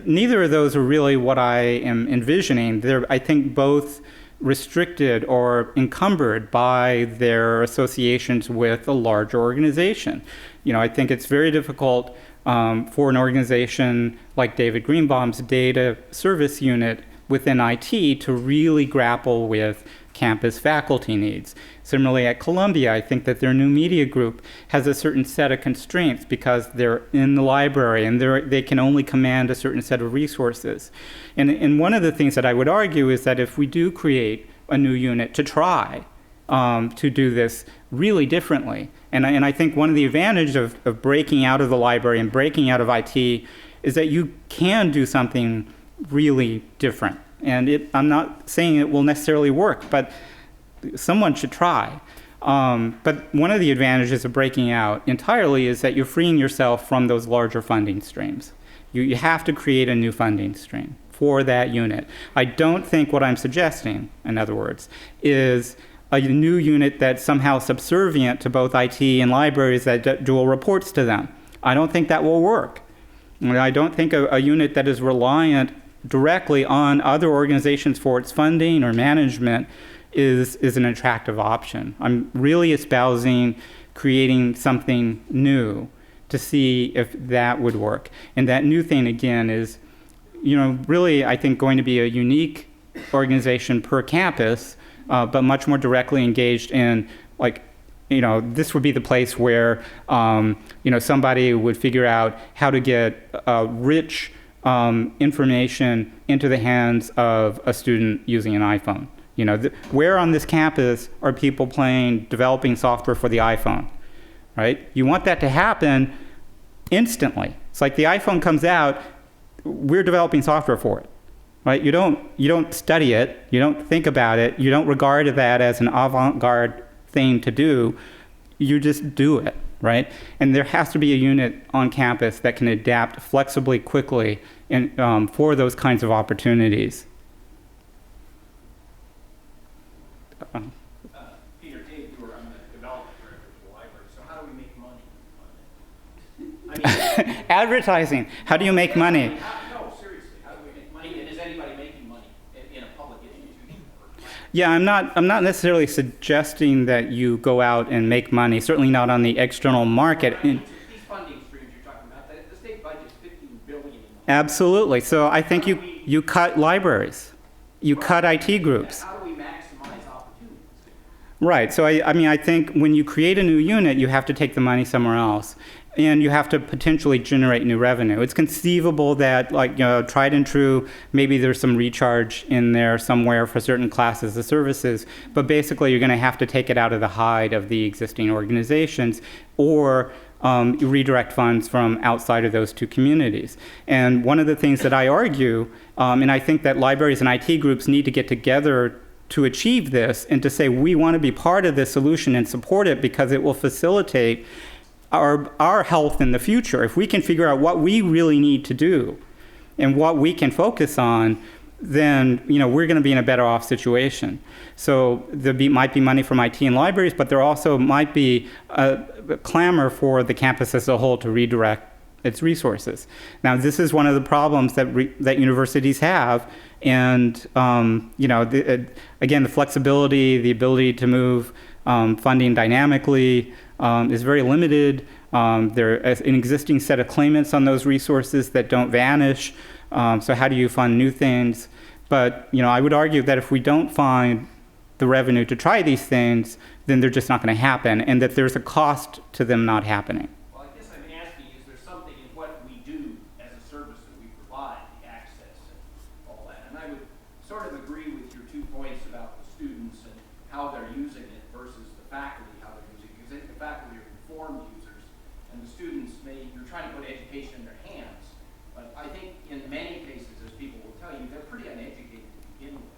Neither of those are really what I am envisioning. They're, I think, both restricted or encumbered by their associations with a larger organization. I think it's very difficult for an organization like David Greenbaum's data service unit within IT to really grapple with campus faculty needs. Similarly, at Columbia, I think that their new media group has a certain set of constraints because they're in the library and they can only command a certain set of resources. And one of the things that I would argue is that if we do create a new unit to try to do this really differently, and I think one of the advantages of breaking out of the library and breaking out of IT is that you can do something really different. And I'm not saying it will necessarily work, but someone should try. But one of the advantages of breaking out entirely is that you're freeing yourself from those larger funding streams. You have to create a new funding stream for that unit. I don't think what I'm suggesting, in other words, is a new unit that's somehow subservient to both IT and libraries that dual reports to them. I don't think that will work. I don't think a unit that is reliant directly on other organizations for its funding or management is an attractive option. I'm really espousing creating something new to see if that would work. And that new thing, again, is, really, I think, going to be a unique organization per campus, but much more directly engaged in, this would be the place where, somebody would figure out how to get rich information into the hands of a student using an iPhone. Where on this campus are people developing software for the iPhone, right? You want that to happen instantly. It's like the iPhone comes out, we're developing software for it, right? You don't study it, you don't think about it, you don't regard that as an avant-garde thing to do, you just do it, right? And there has to be a unit on campus that can adapt flexibly, quickly, and for those kinds of opportunities. Peter, Dave, you were on the development director of the library, so how do we make money on it? Advertising. How do you make money? No, seriously, how do we make money? And is anybody making money in a public institution? Yeah, I'm not necessarily suggesting that you go out and make money, certainly not on the external market. These funding streams you're talking about, the state budget's $15 billion. Absolutely. So I think you cut libraries. You cut IT groups. How do we maximize opportunities? Right. So I think when you create a new unit, you have to take the money somewhere else. And you have to potentially generate new revenue. It's conceivable that, tried and true, maybe there's some recharge in there somewhere for certain classes of services, but basically you're going to have to take it out of the hide of the existing organizations or redirect funds from outside of those two communities. And one of the things that I argue, and I think that libraries and IT groups need to get together to achieve this and to say we want to be part of this solution and support it because it will facilitate our health in the future. If we can figure out what we really need to do and what we can focus on, then we're going to be in a better off situation. So there might be money from IT and libraries, but there also might be a clamor for the campus as a whole to redirect its resources. Now, this is one of the problems that universities have, and again, the flexibility, the ability to move funding dynamically is very limited. There is an existing set of claimants on those resources that don't vanish. So how do you fund new things? But I would argue that if we don't find the revenue to try these things, then they're just not going to happen, and that there's a cost to them not happening. Well, I guess I'm asking, is there something in what we do as a service that we provide, the access and all that? And I would sort of agree with your 2 points about the students and how they're using it versus the faculty, how they're using it. Because I think the faculty are informed users, and the students you're trying to put education in their hands. But I think in many cases, as people will tell you, they're pretty uneducated to begin with.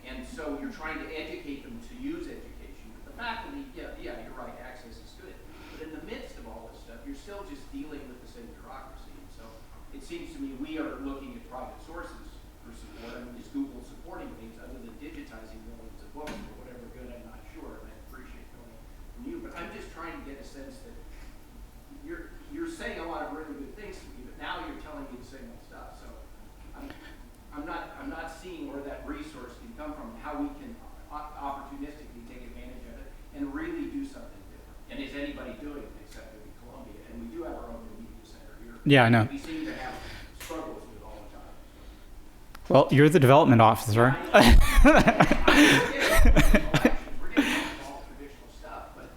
And so you're trying to educate them to use education. But the faculty, yeah, you're right, access is good. But in the midst of all this stuff, you're still just dealing with the same bureaucracy. And so it seems to me we are looking at private sources for support. I mean, is Google supporting things other than digitizing millions of books or whatever good? I'm not sure, and I appreciate knowing from you. But I'm just trying to get a sense that you're saying a lot of really good things to me, but now you're telling me the same old stuff. So I'm not seeing where that resource can come from, and how we can opportunistically take advantage of it and really do something different. And is anybody doing it except maybe Columbia? And we do have our own media center here. Yeah, I know. We seem to have struggles with it all the time. Well, you're the development officer. We're getting all traditional stuff, but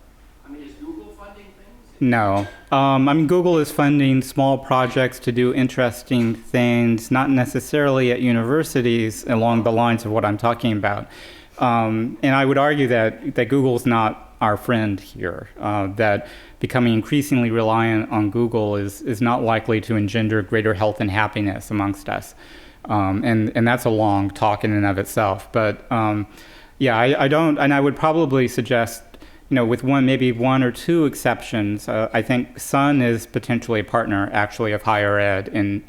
I mean, is Google funding things? No. I mean, Google is funding small projects to do interesting things, not necessarily at universities along the lines of what I'm talking about. And I would argue that Google's not our friend here, that becoming increasingly reliant on Google is not likely to engender greater health and happiness amongst us. And that's a long talk in and of itself. But yeah, I don't, and I would probably suggest, with maybe one or two exceptions, I think Sun is potentially a partner, actually, of higher ed in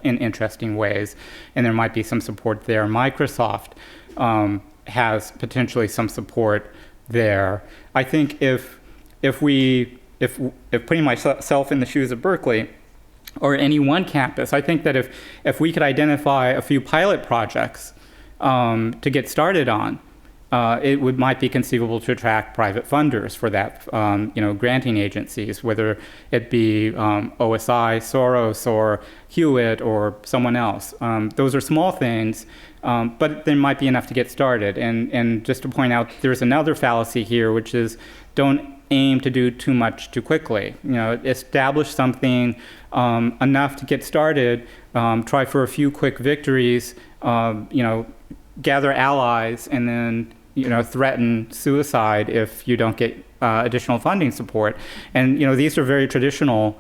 interesting ways, and there might be some support there. Microsoft has potentially some support there. I think if putting myself in the shoes of Berkeley, or any one campus, I think that if we could identify a few pilot projects to get started on, it might be conceivable to attract private funders for that, granting agencies, whether it be OSI, Soros, or Hewitt, or someone else. Those are small things, but there might be enough to get started. And just to point out, there's another fallacy here, which is don't aim to do too much too quickly. Establish something enough to get started, try for a few quick victories, gather allies, and then threaten suicide if you don't get additional funding support. And these are very traditional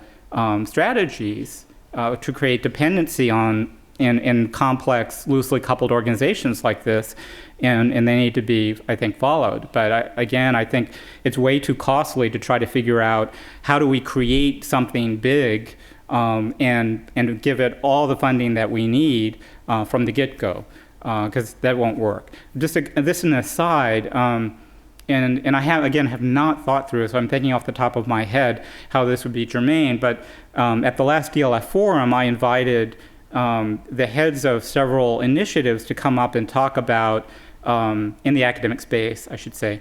strategies to create dependency on in complex, loosely coupled organizations like this, and they need to be, I think, followed. But I think it's way too costly to try to figure out how do we create something big and give it all the funding that we need from the get-go. Because that won't work. Just this an aside, and I have not thought through it, so I'm thinking off the top of my head how this would be germane. But at the last DLF forum, I invited the heads of several initiatives to come up and talk about, in the academic space, I should say,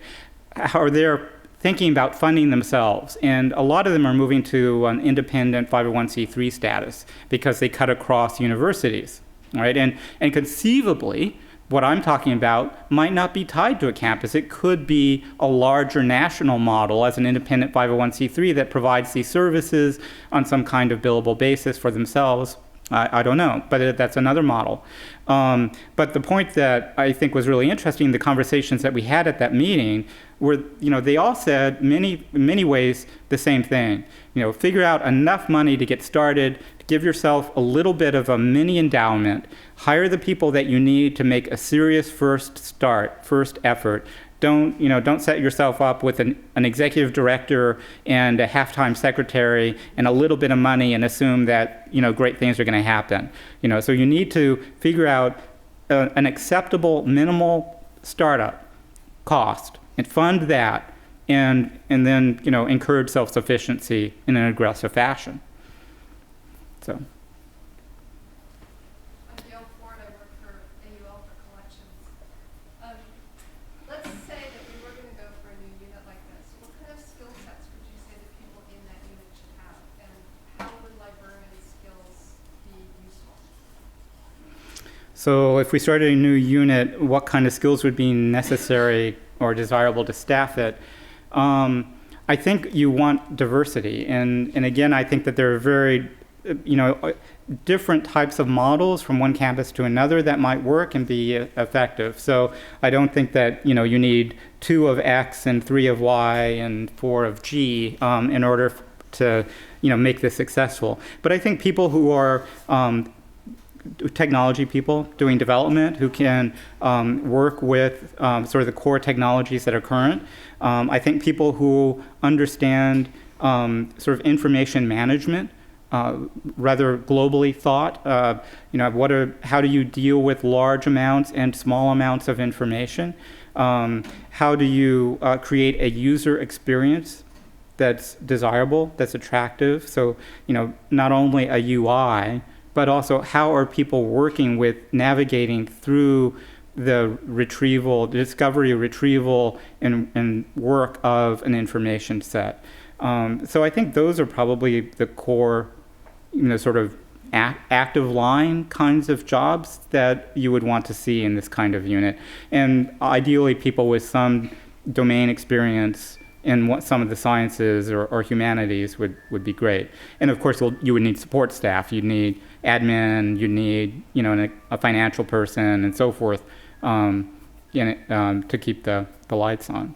how they're thinking about funding themselves. And a lot of them are moving to an independent 501c3 status because they cut across universities. Right? And conceivably, what I'm talking about might not be tied to a campus. It could be a larger national model as an independent 501c3 that provides these services on some kind of billable basis for themselves. I don't know, but that's another model. But the point that I think was really interesting, the conversations that we had at that meeting, were, they all said in many ways the same thing. Figure out enough money to get started, give yourself a little bit of a mini endowment, hire the people that you need to make a serious first effort. Don't set yourself up with an executive director and a half-time secretary and a little bit of money and assume that great things are going to happen. So you need to figure out an acceptable minimal startup cost and fund that, and then encourage self-sufficiency in an aggressive fashion. So. I'm Gail Ford. I work for AUL for collections. Let's say that we were going to go for a new unit like this. What kind of skill sets would you say that people in that unit should have, and how would librarian skills be useful? So if we started a new unit, what kind of skills would be necessary or desirable to staff it? I think you want diversity. And again, I think that there are very, different types of models from one campus to another that might work and be effective. So I don't think that, you need 2 of X and 3 of Y and 4 of G in order to, make this successful. But I think people who are technology people doing development who can work with sort of the core technologies that are current. I think people who understand sort of information management, rather globally thought. How do you deal with large amounts and small amounts of information? How do you create a user experience that's desirable, that's attractive? So, not only a UI, but also how are people working with navigating through the discovery, retrieval, and work of an information set. So I think those are probably the core, sort of active line kinds of jobs that you would want to see in this kind of unit. And ideally people with some domain experience in some of the sciences or humanities would be great. And of course you would need support staff. You'd need admin, you'd need a financial person and so forth to keep the lights on.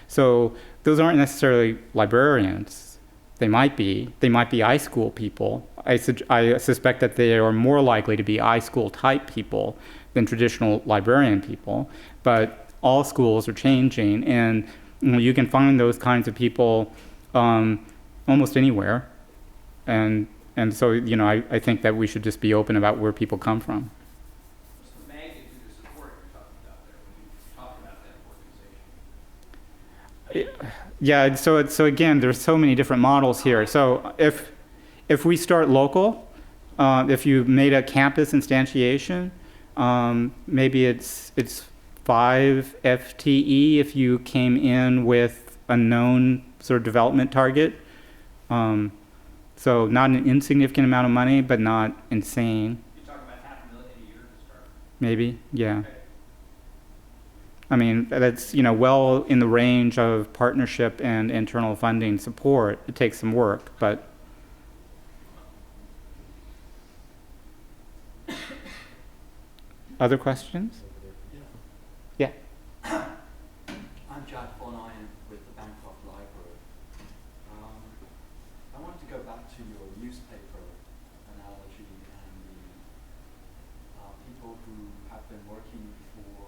So those aren't necessarily librarians. They might be iSchool people. I suspect that they are more likely to be iSchool type people than traditional librarian people. But all schools are changing, and you can find those kinds of people almost anywhere. And so I think that we should just be open about where people come from. What's the magnitude of support you're talking about there when you talk about that organization? Yeah, so again, there's so many different models here. So if we start local, if you made a campus instantiation, maybe it's 5 FTE if you came in with a known sort of development target. So not an insignificant amount of money, but not insane. You're talking about $500,000 a year to start. Maybe, yeah. Okay. I mean, that's, well in the range of partnership and internal funding support. It takes some work, but. Other questions? Yeah. I'm Jack Von Iron with the Bancroft Library. I wanted to go back to your newspaper analogy and the people who have been working for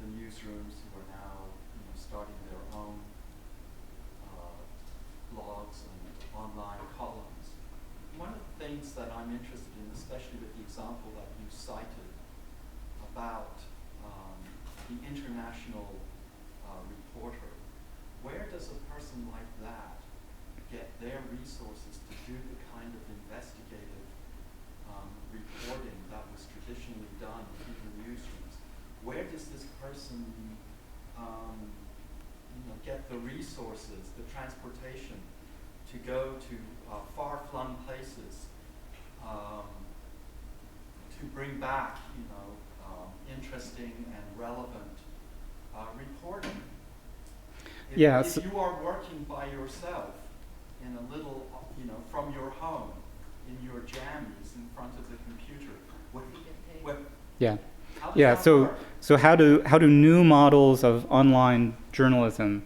the newsrooms who are now starting their own blogs and online columns. One of the things that I'm interested in, especially with the example that you cited about the international reporter, where does a person like that get their resources to do the kind of investigative reporting that was traditionally done in the newsrooms? Where does this person get the resources, the transportation to go to far-flung places to bring back interesting and relevant reporting? If you are working by yourself in a little, from your home, in your jammies in front of the computer, how does that work? So how do new models of online journalism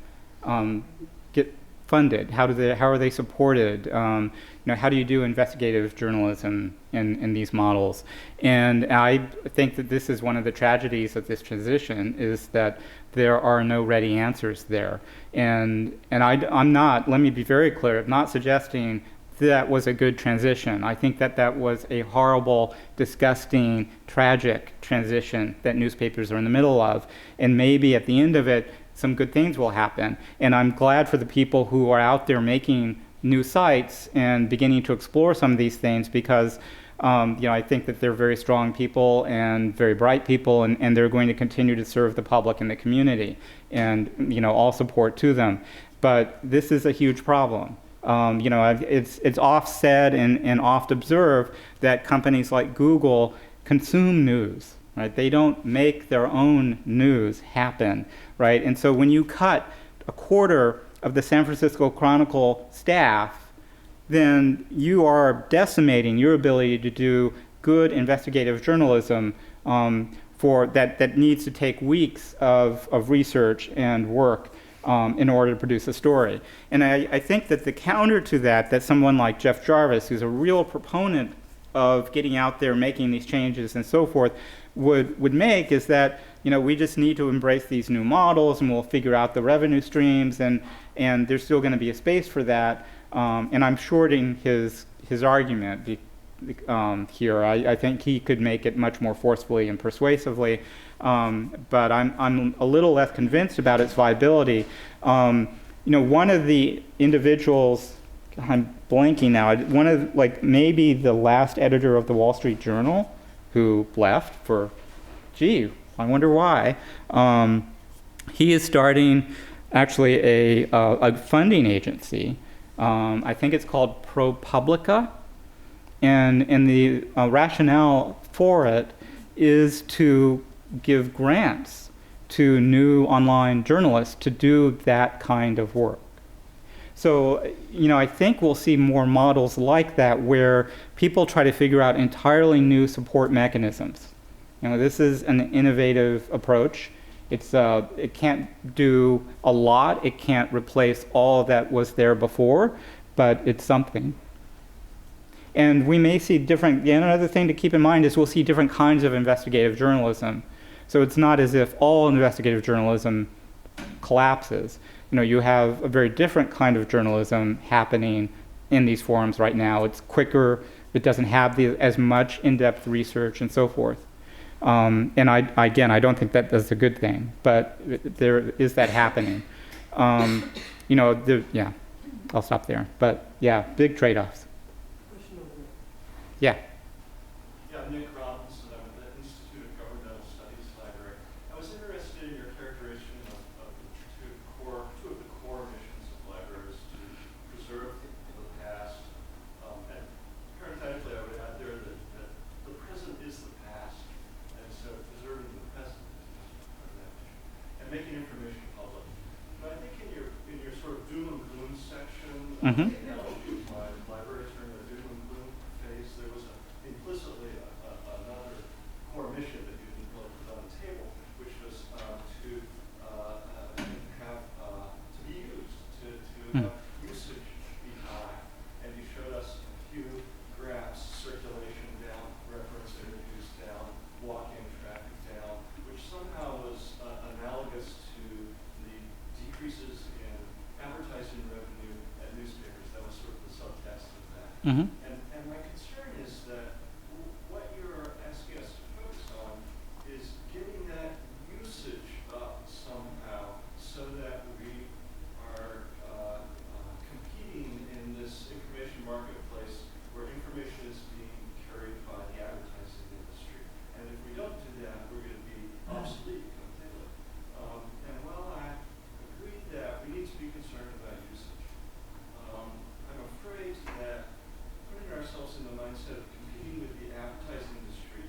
get funded? How are they supported? How do you do investigative journalism in these models? And I think that this is one of the tragedies of this transition, is that there are no ready answers there. And I'm not, let me be very clear, I'm not suggesting that was a good transition. I think that was a horrible, disgusting, tragic transition that newspapers are in the middle of. And maybe at the end of it, some good things will happen. And I'm glad for the people who are out there making new sites and beginning to explore some of these things, because I think that they're very strong people and very bright people, and they're going to continue to serve the public and the community, and all support to them. But this is a huge problem. It's oft said and oft observed that companies like Google consume news. right? They don't make their own news happen, right? And so when you cut a quarter of the San Francisco Chronicle staff, then you are decimating your ability to do good investigative journalism for that needs to take weeks of research and work in order to produce a story. And I think that the counter to that someone like Jeff Jarvis, who's a real proponent of getting out there, making these changes and so forth, would make is that, we just need to embrace these new models and we'll figure out the revenue streams and there's still going to be a space for that. And I'm shorting his argument here. I think he could make it much more forcefully and persuasively, but I'm a little less convinced about its viability. One of the individuals, I'm blanking now, one of maybe the last editor of the Wall Street Journal who left for, I wonder why. He is starting actually a funding agency. I think it's called ProPublica. And the rationale for it is to give grants to new online journalists to do that kind of work. So, I think we'll see more models like that where people try to figure out entirely new support mechanisms. This is an innovative approach. It can't do a lot. It can't replace all that was there before, but it's something. And we may see another thing to keep in mind is we'll see different kinds of investigative journalism. So it's not as if all investigative journalism collapses. You have a very different kind of journalism happening in these forums right now. It's quicker, it doesn't have as much in-depth research and so forth. And I don't think that that's a good thing, but there is that happening. I'll stop there. But yeah, big trade-offs. Yeah. Yeah, Nick Robinson. I'm at the Institute of Governmental Studies Library. I was interested in your characterization of two of the core missions of libraries to preserve the past. And parenthetically, I would add there that the present is the past, and so preserving the present is part of that mission, and making information public. But I think in your sort of doom and gloom section, Mm-hmm. my libraries during the doom and gloom phase, there was implicitly another core mission that you didn't really put on the table, which was to be used, to have usage be high. And you showed us a few graphs: circulation down, reference interviews down, walk-in traffic down, which somehow was analogous to the decreases in advertising revenue at newspapers. That was sort of the subtext of that. Mm-hmm. And my concern is that what you're asking us to focus on is getting that usage up somehow so that we are competing in this information marketplace where information is being carried by the advertising industry. And if we don't do that, we're going to be obsolete completely. And while I agree that we need to be concerned about usage, I'm afraid that putting ourselves in the mindset of competing with the advertising industry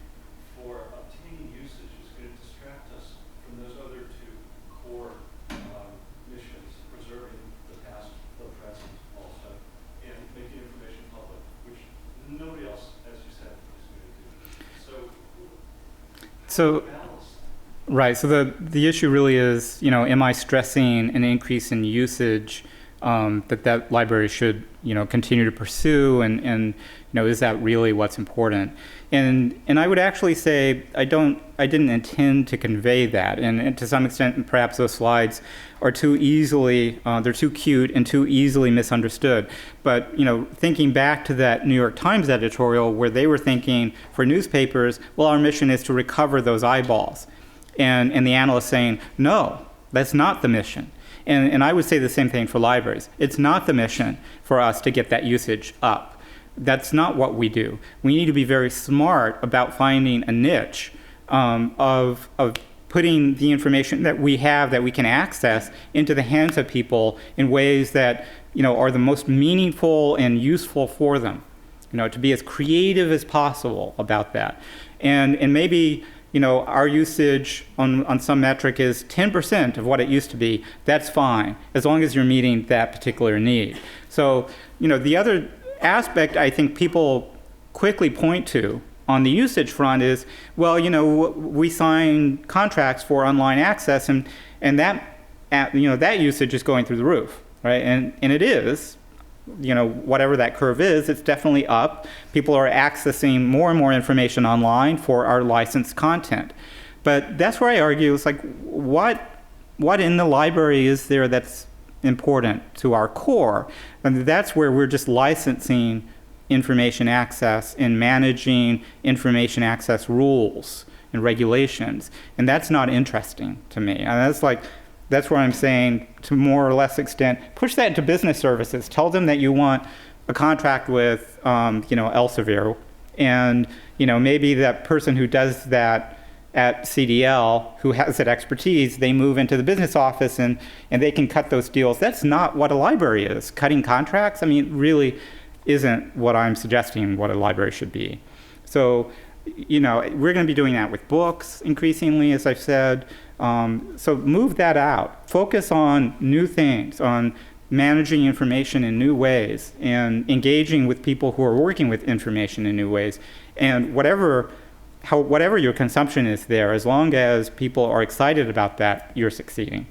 for obtaining usage is going to distract us from those other two core missions: preserving the past, the present also, and making information public, which nobody else, as you said, is going to do. So balance that. Right. So the issue really is, am I stressing an increase in usage that library should, continue to pursue, and is that really what's important? And I would actually say I didn't intend to convey that, and to some extent, perhaps those slides are too easily, they're too cute and too easily misunderstood. But thinking back to that New York Times editorial where they were thinking for newspapers, well, our mission is to recover those eyeballs, and the analyst saying, no, that's not the mission. And I would say the same thing for libraries. It's not the mission for us to get that usage up. That's not what we do. We need to be very smart about finding a niche of putting the information that we have, that we can access, into the hands of people in ways that are the most meaningful and useful for them. To be as creative as possible about that. And maybe our usage on some metric is 10% of what it used to be, that's fine, as long as you're meeting that particular need. So, the other aspect I think people quickly point to on the usage front is, well, we sign contracts for online access, and that usage is going through the roof, right? And it is, whatever that curve is, it's definitely up. People are accessing more and more information online for our licensed content. But that's where I argue, it's like, what in the library is there that's important to our core? And that's where we're just licensing information access and managing information access rules and regulations. And that's not interesting to me. And that's where I'm saying, to more or less extent, push that into business services. Tell them that you want a contract with, Elsevier, and maybe that person who does that at CDL, who has that expertise, they move into the business office and they can cut those deals. That's not what a library is. Cutting contracts, really isn't what I'm suggesting what a library should be. So, we're going to be doing that with books increasingly, as I've said. So move that out. Focus on new things, on managing information in new ways and engaging with people who are working with information in new ways. And whatever your consumption is there, as long as people are excited about that, you're succeeding.